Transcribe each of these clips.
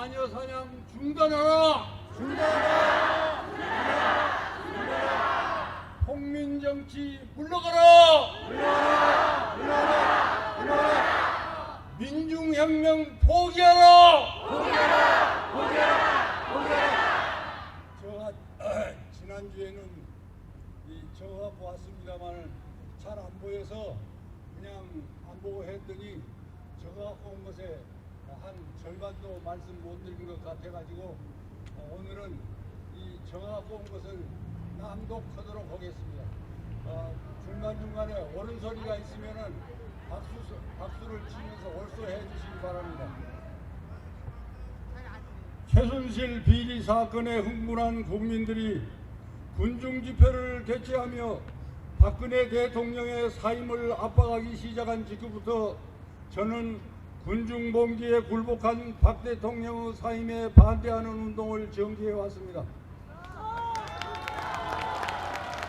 마녀 사냥 중단하라! 중단하라! 폭민정치 물러가라! 물러가라! 물러가라! 물러가라! 민중혁명 포기하라! 포기하라! 포기하라! 포기하라! 제가 지난주에는 저가 보았습니다만 잘 안 보여서 그냥 안 보고 했더니 저가 온 것에 한 절반도 말씀 못 드린 것 같아가지고 오늘은 이 저가 온 것을 낭독하도록 하겠습니다. 중간중간에 옳은 소리가 있으면은 박수를 치면서 옳소해 주시기 바랍니다. 최순실 비리 사건에 흥분한 국민들이 군중 집회를 개최하며 박근혜 대통령의 사임을 압박하기 시작한 직후부터 저는 군중 봉기에 굴복한 박 대통령의 사임에 반대하는 운동을 전개해 왔습니다.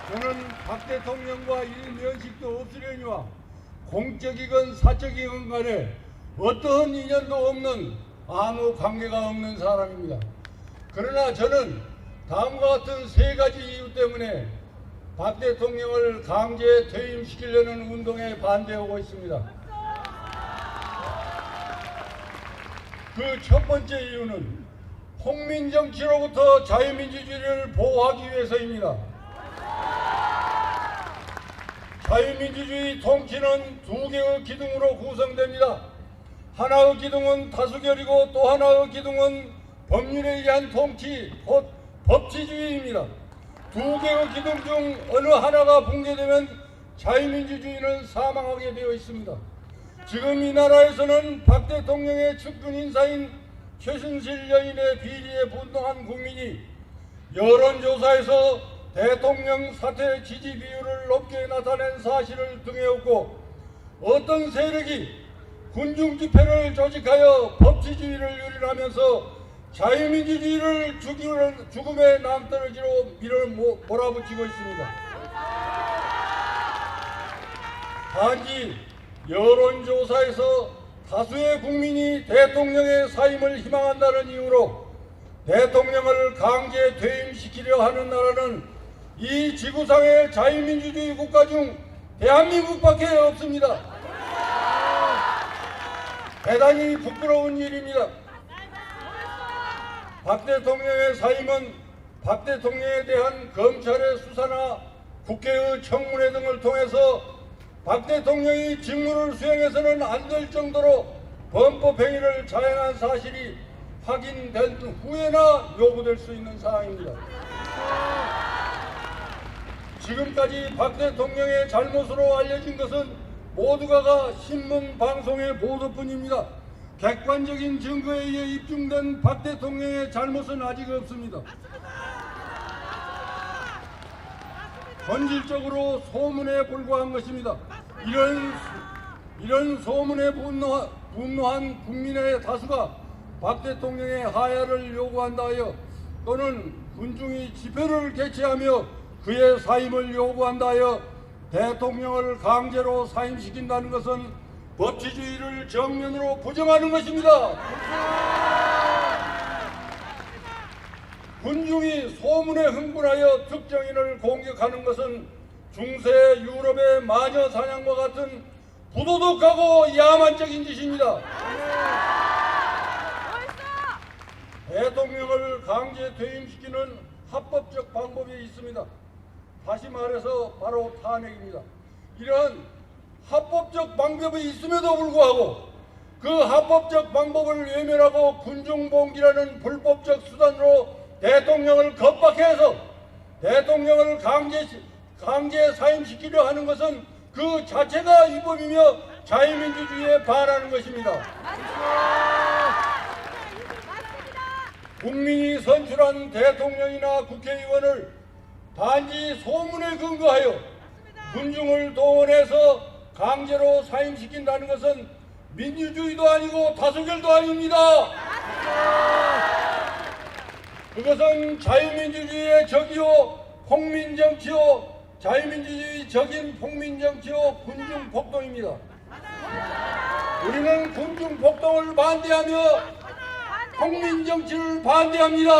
저는 박 대통령과 일면식도 없으려니와 공적이건 사적이건 간에 어떠한 인연도 없는 아무 관계가 없는 사람입니다. 그러나 저는 다음과 같은 세 가지 이유 때문에 박 대통령을 강제 퇴임시키려는 운동에 반대하고 있습니다. 그 첫 번째 이유는 폭민정치로부터 자유민주주의를 보호하기 위해서입니다. 자유민주주의 통치는 두 개의 기둥으로 구성됩니다. 하나의 기둥은 다수결이고 또 하나의 기둥은 법률에 의한 통치, 곧 법치주의입니다. 두 개의 기둥 중 어느 하나가 붕괴되면 자유민주주의는 사망하게 되어 있습니다. 지금 이 나라에서는 박 대통령의 측근 인사인 최순실 여인의 비리에 분노한 국민이 여론조사에서 대통령 사퇴 지지 비율을 높게 나타낸 사실을 등에 업고 어떤 세력이 군중 집회를 조직하여 법치주의를 유린하면서 자유민주주의를 죽음의 남떨어지로 몰아붙이고 있습니다. 단지 여론조사에서 다수의 국민이 대통령의 사임을 희망한다는 이유로 대통령을 강제 퇴임시키려 하는 나라는 이 지구상의 자유민주주의 국가 중 대한민국밖에 없습니다. 대단히 부끄러운 일입니다. 박 대통령의 사임은 박 대통령에 대한 검찰의 수사나 국회의 청문회 등을 통해서 박 대통령이 직무를 수행해서는 안 될 정도로 범법행위를 자행한 사실이 확인된 후에나 요구될 수 있는 사항입니다. 지금까지 박 대통령의 잘못으로 알려진 것은 모두가 신문 방송의 보도뿐입니다. 객관적인 증거에 의해 입증된 박 대통령의 잘못은 아직 없습니다. 본질적으로 소문에 불과한 것입니다. 이런 소문에 분노한 국민의 다수가 박 대통령의 하야를 요구한다 하여 또는 군중이 집회를 개최하며 그의 사임을 요구한다 하여 대통령을 강제로 사임시킨다는 것은 법치주의를 정면으로 부정하는 것입니다. 군중이 소문에 흥분하여 특정인을 공격하는 것은 중세 유럽의 마녀 사냥과 같은 부도덕하고 야만적인 짓입니다. 대통령을 강제 퇴임시키는 합법적 방법이 있습니다. 다시 말해서 바로 탄핵입니다. 이러한 합법적 방법이 있음에도 불구하고 그 합법적 방법을 외면하고 군중봉기라는 불법적 수단으로 대통령을 겁박해서 대통령을 강제 사임시키려 하는 것은 그 자체가 위법이며 자유민주주의에 반하는 것입니다. 국민이 선출한 대통령이나 국회의원을 단지 소문에 근거하여 군중을 동원해서 강제로 사임시킨다는 것은 민주주의도 아니고 다수결도 아닙니다. 그것은 자유민주주의의 적이요 폭민정치요 자유민주주의 적인 폭민정치요 군중폭동입니다. 우리는 군중폭동을 반대하며 국민정치를 반대합니다.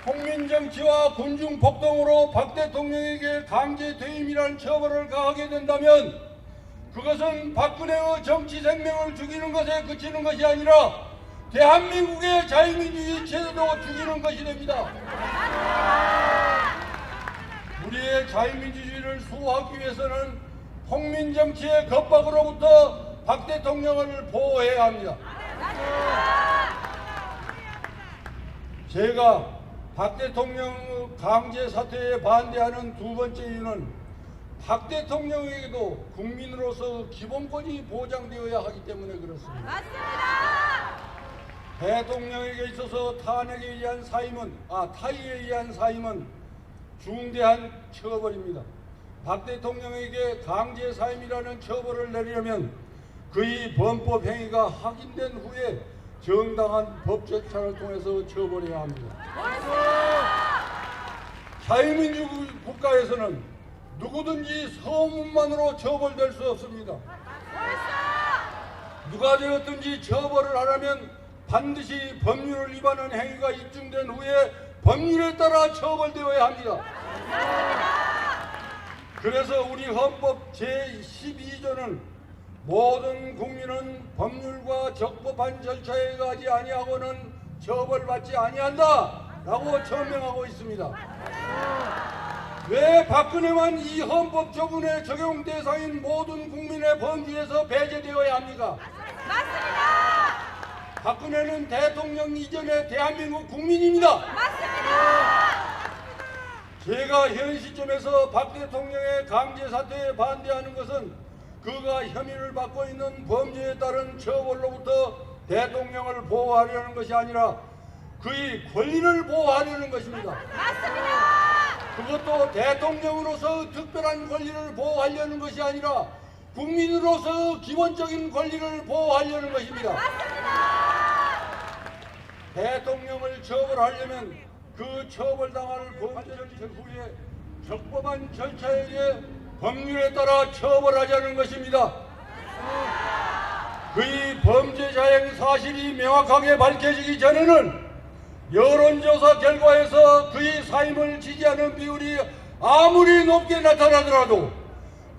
국민정치와 군중폭동으로 박 대통령에게 강제 퇴임이라는 처벌을 가하게 된다면 그것은 박근혜의 정치 생명을 죽이는 것에 그치는 것이 아니라 대한민국의 자유민주주의 체제도 죽이는 것이 됩니다. 우리의 자유민주주의를 수호하기 위해서는 국민정치의 겁박으로부터 박 대통령을 보호해야 합니다. 제가 박 대통령 강제 사퇴에 반대하는 두 번째 이유는 박 대통령에게도 국민으로서 기본권이 보장되어야 하기 때문에 그렇습니다. 맞습니다. 대통령에게 있어서 탄핵에 의한 타의에 의한 사임은 중대한 처벌입니다. 박 대통령에게 강제 사임이라는 처벌을 내리려면 그의 범법 행위가 확인된 후에 정당한 법 절차를 통해서 처벌해야 합니다. 자유민주 국가에서는 누구든지 소문만으로 처벌될 수 없습니다. 누가 되었든지 처벌을 하려면 반드시 법률을 위반한 행위가 입증된 후에 법률에 따라 처벌되어야 합니다. 그래서 우리 헌법 제12조는 모든 국민은 법률과 적법한 절차에 의하지 아니하고는 처벌받지 아니한다 라고 천명하고 있습니다. 왜 박근혜만 이 헌법 조문의 적용 대상인 모든 국민의 범주에서 배제되어야 합니까? 맞습니다. 박근혜는 대통령 이전의 대한민국 국민입니다. 맞습니다. 제가 현 시점에서 박 대통령의 강제 사퇴에 반대하는 것은 그가 혐의를 받고 있는 범죄에 따른 처벌로부터 대통령을 보호하려는 것이 아니라 그의 권리를 보호하려는 것입니다. 맞습니다. 그것도 대통령으로서 특별한 권리를 보호하려는 것이 아니라 국민으로서 기본적인 권리를 보호하려는 것입니다. 맞습니다. 대통령을 처벌하려면 그 처벌당할 범죄를 후에 적법한 절차에 의해 법률에 따라 처벌하자는 것입니다. 그의 범죄 자행 사실이 명확하게 밝혀지기 전에는 여론조사 결과에서 그의 사임을 지지하는 비율이 아무리 높게 나타나더라도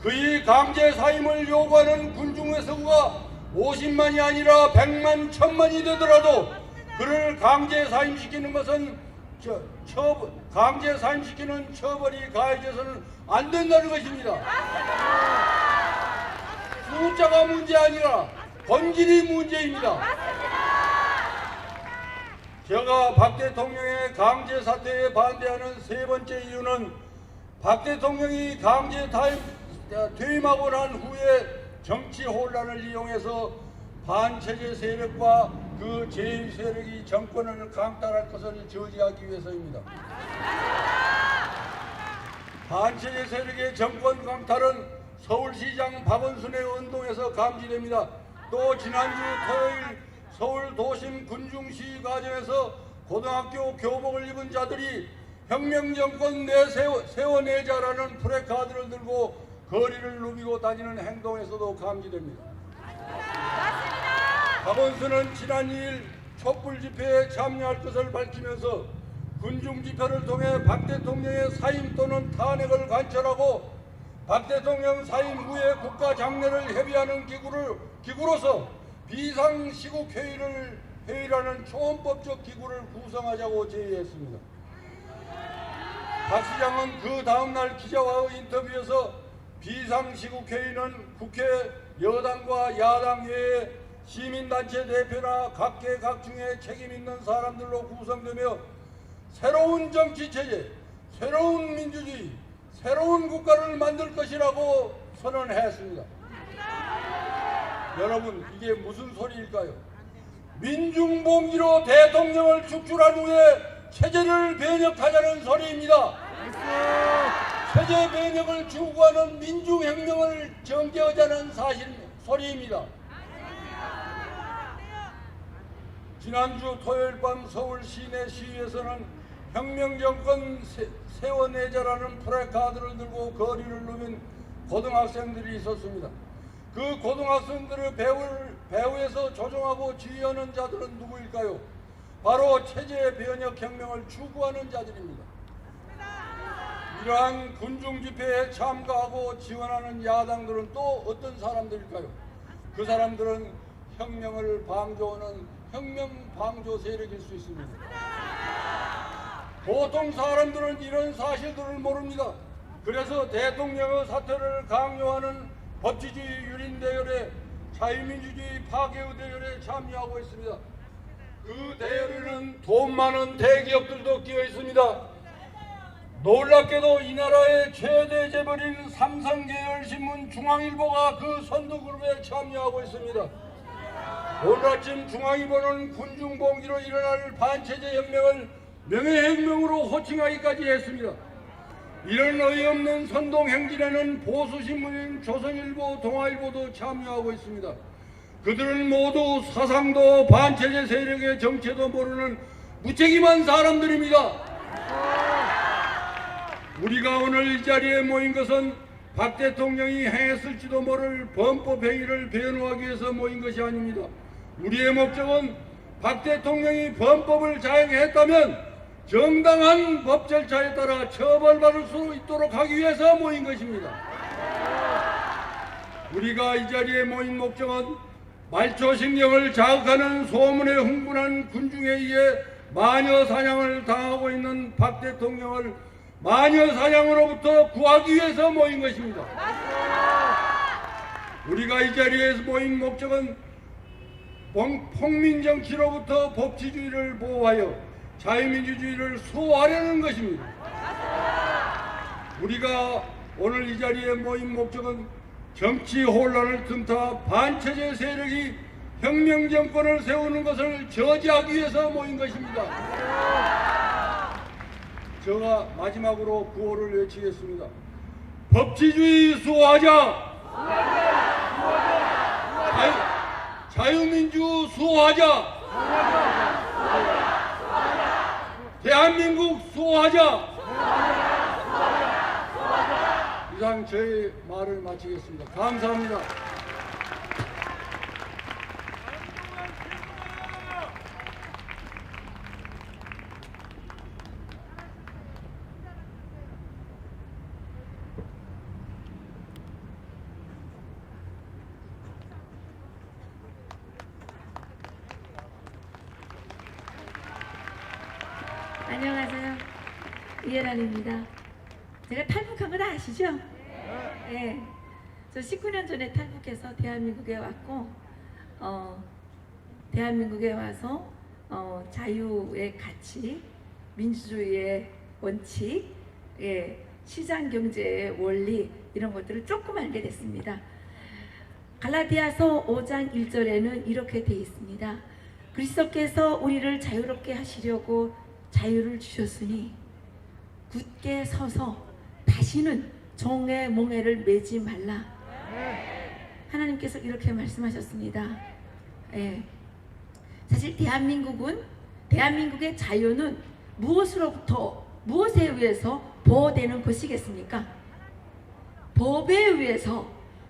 그의 강제 사임을 요구하는 군중의 수가 50만이 아니라 100만, 1000만이 되더라도 그를 강제 사임시키는 것은 강제 사임시키는 처벌이 가해져서는 안 된다는 것입니다. 숫자가 문제 아니라 본질이 문제입니다. 제가 박 대통령의 강제 사퇴에 반대하는 세 번째 이유는 박 대통령이 강제 퇴임하고 난 후에 정치 혼란을 이용해서 반체제 세력과 그 제1 세력이 정권을 강탈할 것을 저지하기 위해서입니다. 반체제 세력의 정권 강탈은 서울시장 박원순의 운동에서 감지됩니다. 또 지난주 토요일 서울 도심 군중시위 과정에서 고등학교 교복을 입은 자들이 혁명정권 세워내자라는 프래카드를 들고 거리를 누비고 다니는 행동에서도 감지됩니다. 박원순은 지난 2일 촛불 집회에 참여할 것을 밝히면서 군중 집회를 통해 박 대통령의 사임 또는 탄핵을 관철하고 박 대통령 사임 후에 국가 장례를 협의하는 기구로서 비상시국회의라는 초헌법적 기구를 구성하자고 제의했습니다. 박 시장은 그 다음날 기자와의 인터뷰에서 비상시국회의는 국회 여당과 야당 외에 시민단체 대표나 각계각층의 책임있는 사람들로 구성되며 새로운 정치체제, 새로운 민주주의, 새로운 국가를 만들 것이라고 선언했습니다. 여러분, 이게 무슨 소리일까요? 민중봉기로 대통령을 축출한 후에 체제를 변혁하자는 소리입니다. 체제 변혁을 추구하는 민중혁명을 정개하자는 소리입니다. 지난주 토요일 밤 서울 시내 시위에서는 혁명정권 세워내자라는 프래카드를 들고 거리를 누빈 고등학생들이 있었습니다. 그 고등학생들의 배후에서 조종하고 지휘하는 자들은 누구일까요? 바로 체제 변혁 혁명을 추구하는 자들입니다. 이러한 군중 집회에 참가하고 지원하는 야당들은 또 어떤 사람들일까요? 그 사람들은 혁명을 방조하는 혁명 방조 세력일 수 있습니다. 보통 사람들은 이런 사실들을 모릅니다. 그래서 대통령의 사퇴를 강요하는 법치주의 유린 대열에 자유민주주의 파괴의 대열에 참여하고 있습니다. 그 대열에는 돈 많은 대기업들도 끼어 있습니다. 놀랍게도 이 나라의 최대 재벌인 삼성계열신문 중앙일보가 그 선두그룹에 참여하고 있습니다. 오늘 아침 중앙일보는 군중봉기로 일어날 반체제 혁명을 명예혁명으로 호칭하기까지 했습니다. 이런 어이없는 선동행진에는 보수신문인 조선일보, 동아일보도 참여하고 있습니다. 그들은 모두 사상도 반체제 세력의 정체도 모르는 무책임한 사람들입니다. 우리가 오늘 이 자리에 모인 것은 박 대통령이 행했을지도 모를 범법행위를 변호하기 위해서 모인 것이 아닙니다. 우리의 목적은 박 대통령이 범법을 자행했다면 정당한 법 절차에 따라 처벌받을 수 있도록 하기 위해서 모인 것입니다. 우리가 이 자리에 모인 목적은 말초신경을 자극하는 소문에 흥분한 군중에 의해 마녀 사냥을 당하고 있는 박 대통령을 마녀 사냥으로부터 구하기 위해서 모인 것입니다. 우리가 이 자리에서 모인 목적은 폭민정치로부터 법치주의를 보호하여 자유민주주의를 수호하려는 것입니다. 우리가 오늘 이 자리에 모인 목적은 정치 혼란을 틈타 반체제 세력이 혁명 정권을 세우는 것을 저지하기 위해서 모인 것입니다. 제가 마지막으로 구호를 외치겠습니다. 법치주의 수호하자. 자유민주 수호하자. 대한민국 수호하자. 이상 저희 말을 마치겠습니다. 감사합니다. 안녕하세요. 이혜란입니다. 제가 탈북한 거 다 아시죠? 네. 저 19년 전에 탈북해서 대한민국에 왔고, 대한민국에 와서 자유의 가치, 민주주의의 원칙, 시장 경제의 원리 이런 것들을 조금 알게 됐습니다. 갈라디아서 5장 1절에는 이렇게 되어 있습니다. 그리스도께서 우리를 자유롭게 하시려고 자유를 주셨으니 굳게 서서 다시는 종의 몽해를 매지 말라. 하나님께서 이렇게 말씀하셨습니다. 사실 대한민국의 자유는 무엇으로부터 무엇에 의해서 보호되는 것이겠습니까? 법에 의해서,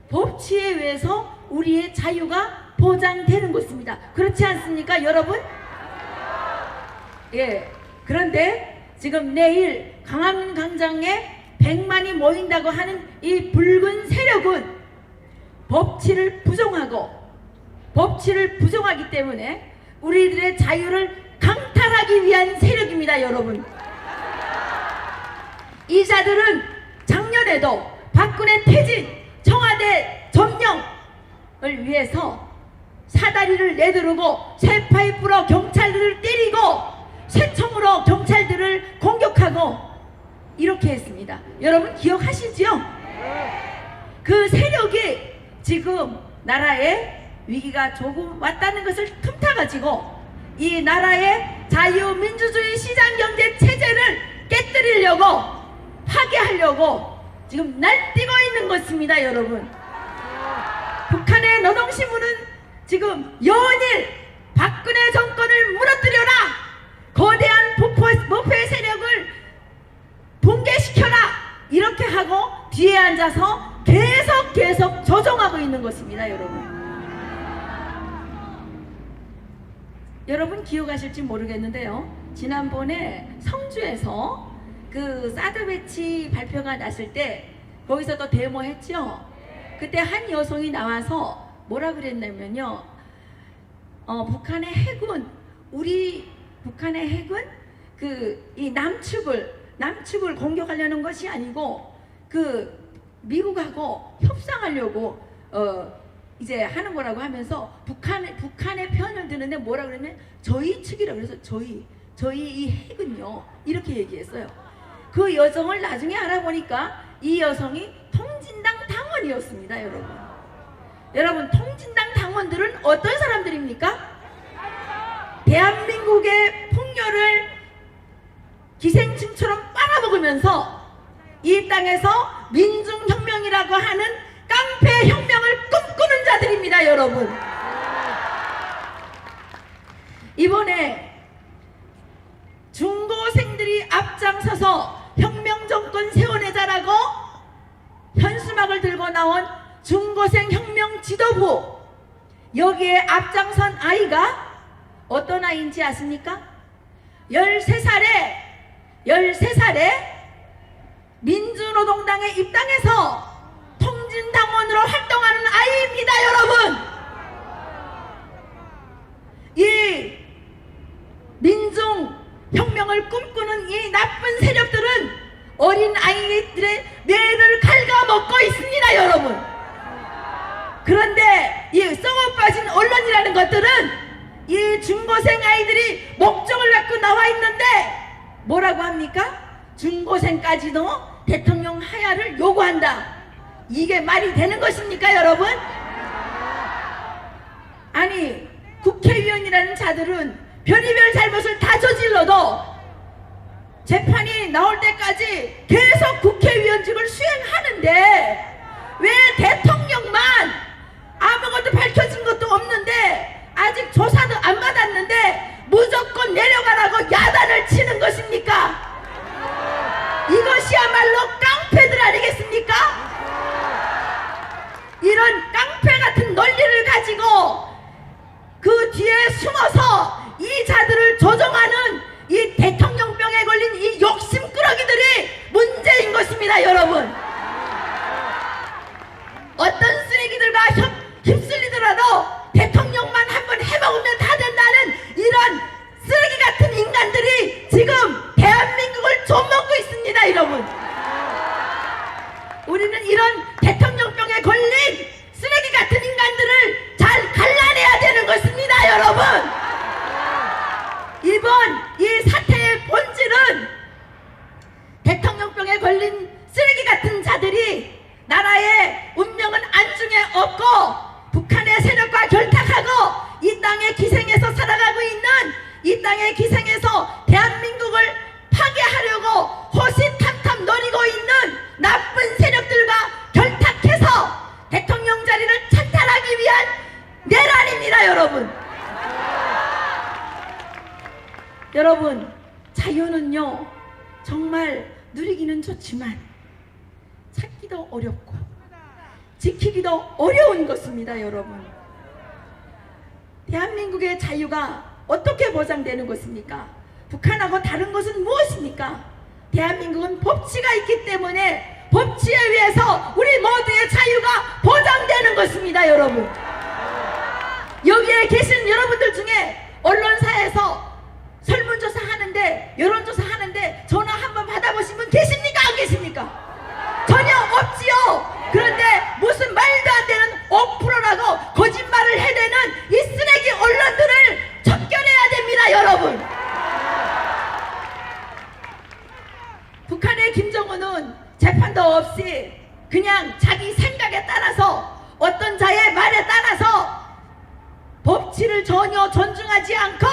법치에 의해서 우리의 자유가 보장되는 것입니다. 그렇지 않습니까, 여러분? 그런데 지금 내일 강화문광장에 100만이 모인다고 하는 이 붉은 세력은 법치를 부정하기 때문에 우리들의 자유를 강탈하기 위한 세력입니다, 여러분. 이 자들은 작년에도 박근혜 퇴진, 청와대 점령을 위해서 사다리를 내두르고 쇠파이프로 경찰들을 때리고 쇠총으로 경찰들을 공격하고 이렇게 했습니다. 여러분 기억하시죠? 그 세력이 지금 나라에 위기가 조금 왔다는 것을 틈타가지고 이 나라의 자유민주주의 시장경제 체제를 깨뜨리려고 파괴하려고 지금 날뛰고 있는 것입니다, 여러분. 북한의 노동신문은 지금 연일 박근혜 정권을 무너뜨려라, 거대한 모패 세력을 붕괴시켜라 이렇게 하고 뒤에 앉아서 계속 조종하고 있는 것입니다, 여러분. 여러분 기억하실지 모르겠는데요. 지난번에 성주에서 그 사드 배치 발표가 났을 때 거기서 또 데모했죠. 그때 한 여성이 나와서 뭐라 그랬냐면요. 북한의 핵은 우리 북한의 핵은 그 이 남측을 공격하려는 것이 아니고 그 미국하고 협상하려고 이제 하는 거라고 하면서 북한의 편을 드는데 뭐라 그러냐면 저희 측이라고 그래서 저희 이 핵은요 이렇게 얘기했어요. 그 여성을 나중에 알아보니까 이 여성이 통진당 당원이었습니다, 여러분. 여러분, 통진당 당원들은 어떤 사람들입니까? 대한민국의 풍요를 기생충처럼 빨아먹으면서 이 땅에서 민중혁명이라고 하는 깡패 혁명을 꿈꾸는 자들입니다, 여러분. 이번에 중고생들이 앞장서서 혁명정권 세워내자라고 현수막을 들고 나온 중고생 혁명 지도부, 여기에 앞장선 아이가 어떤 아이인지 아십니까? 13살에 민주노동당에 입당해서 통진당원으로 활동하는 아이입니다, 여러분. 이 민중혁명을 꿈꾸는 이 나쁜 세력들은 어린 아이들의 뇌를 갉아먹고 있습니다, 여러분. 그런데 이 썩어 빠진 언론이라는 것들은 이 중고생 아이들이 목적을 갖고 나와 있는데 뭐라고 합니까? 중고생까지도 대통령 하야를 요구한다. 이게 말이 되는 것입니까, 여러분? 아니, 국회의원이라는 자들은 별의별 잘못을 다 저질러도 재판이 나올 때까지 계속 국회의원직을 수행하는데 왜 대통령만 아무것도 밝혀진 것도 없는데 아직 조사도 안 받았는데 무조건 내려가라고 야단을 치는 것입니까? 이것이야말로 깡패들 아니겠습니까? 이런 깡패 같은 논리를 가지고 그 뒤에 숨어서 이 자들을 조종하는 이 대통령병에 걸린 이 욕심꾸러기들이 문제인 것입니다, 여러분. 어떤 쓰레기들과 휩쓸리더라도 대통령만 한번 해먹으면 다 된다는 이런 쓰레기 같은 인간들이 지금 대한민국을 좀먹고 있습니다, 여러분. 우리는 이런 대통령병에 걸린 쓰레기 같은 인간들을 잘 갈라내야 되는 것입니다, 여러분. 이번 이 사태의 본질은 대통령병에 걸린 쓰레기 같은 자들이 나라의 운명은 안중에 없고 북한의 세력과 결탁하고 이 땅의 기생에서 살아가고 있는 이 땅의 기생에서 대한민국을 파괴하려고 호시탐탐 노리고 있는 나쁜 세력들과 결탁해서 대통령 자리를 찬탈하기 위한 내란입니다, 여러분. 여러분, 자유는요 정말 누리기는 좋지만 찾기도 어렵고 지키기도 어려운 것입니다, 여러분. 대한민국의 자유가 어떻게 보장되는 것입니까? 북한하고 다른 것은 무엇입니까? 대한민국은 법치가 있기 때문에 법치에 의해서 우리 모두의 자유가 보장되는 것입니다, 여러분. 여기에 계신 여러분들 중에 언론사에서 설문조사 하는데, 여론조사 하는데 전화 한번 받아보신 분 계십니까? 안 계십니까? 전혀 없지요. 그런데 무슨 말도 안 되는 5%라고 거짓말을 해대는 이 쓰레기 언론들을 척결해야 됩니다, 여러분. 북한의 김정은은 재판도 없이 그냥 자기 생각에 따라서 어떤 자의 말에 따라서 법치를 전혀 존중하지 않고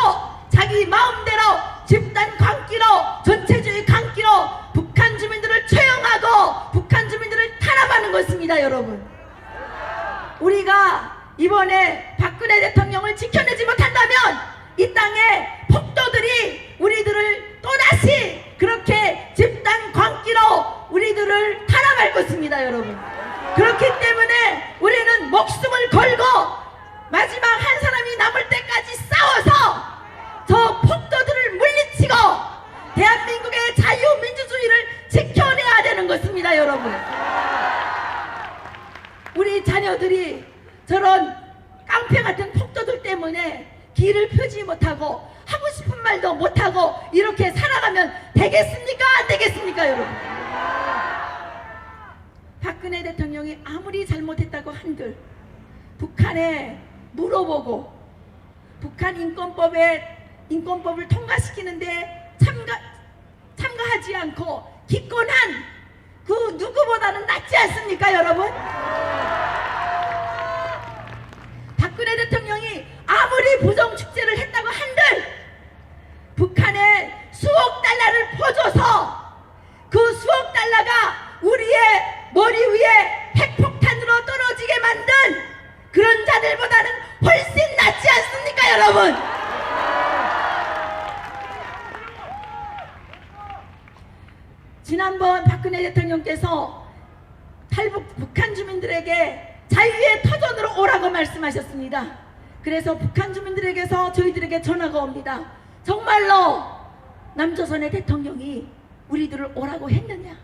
자기 마음대로 집단 광기로 전체주의 광기로 북한 주민들을 처형하고 북한 주민들을 탄압하는 것입니다, 여러분. 우리가 이번에 박근혜 대통령을 지켜내지 못한다면 이 땅에 폭도들이 우리들을 또다시 그렇게 집단 광기로 우리들을 탄압할 것입니다, 여러분. 그렇기 때문에 우리는 목숨을 걸고 마지막 한 사람이 남을 때까지 싸워서 저 폭도들을 물리치고 대한민국의 자유민주주의를 지켜내야 되는 것입니다, 여러분. 우리 자녀들이 저런 깡패 같은 폭도들 때문에 길을 펴지 못하고 하고 싶은 말도 못하고 이렇게 살아가면 되겠습니까? 안 되겠습니까, 여러분? 박근혜 대통령이 아무리 잘못했다고 한들 북한에 물어보고 북한 인권법을 통과시키는데 참가하지 않고 기권한 그 누구보다는 낫지 않습니까, 여러분? 박근혜 대통령이 아무리 부정축제를 했다고 한들 북한에 수억 달러를 퍼줘서 그 수억 달러가 우리의 머리 위에 핵폭탄으로 떨어지게 만든 그런 자들보다는 훨씬 낫지 않습니까, 여러분? 지난번 박근혜 대통령께서 탈북 북한 주민들에게 자유의 터전으로 오라고 말씀하셨습니다. 그래서 북한 주민들에게서 저희들에게 전화가 옵니다. 정말로 남조선의 대통령이 우리들을 오라고 했느냐?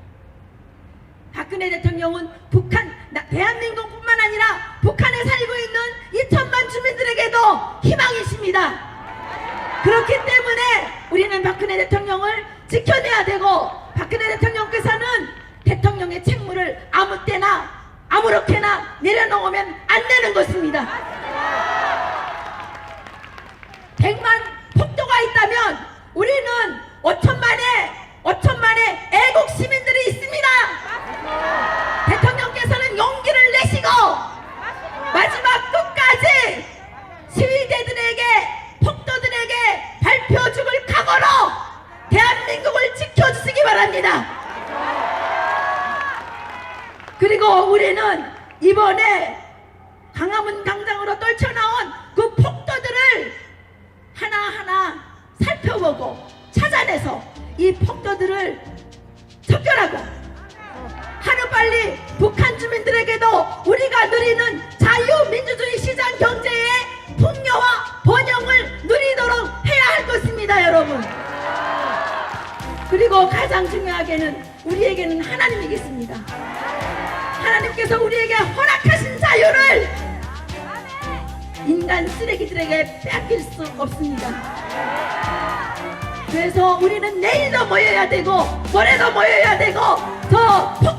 박근혜 대통령은 대한민국뿐만 아니라 북한에 살고 있는 2천만 주민들에게도 희망이십니다. 그렇기 때문에 우리는 박근혜 대통령을 지켜내야 되고 박근혜 대통령께서는 대통령의 책무를 아무 때나 아무렇게나 내려놓으면 안 되는 것입니다. 100만 폭도가 있다면 우리는 5천만의 애국 시민들이 있습니다. 대통령께서는 용기를 내시고 마지막 끝까지 시위대들에게 폭도들에게 발표 죽을 각오로 대한민국을 지켜주시기 바랍니다. 그리고 우리는 이번에 광화문 광장으로 떨쳐나온 그 폭도들을 하나하나 살펴보고 찾아내서 이 폭도들을 척결하고 하루빨리 북한 주민들에게도 우리가 누리는 자유민주주의 시장 경제의 풍요와 번영을 누리도록 해야 할 것입니다, 여러분. 그리고 가장 중요하게는 우리에게는 하나님이 계십니다. 하나님께서 우리에게 허락하신 자유를 인간 쓰레기들에게 빼앗길 수 없습니다. 그래서 우리는 내일도 모여야 되고 모레도 모여야 되고 저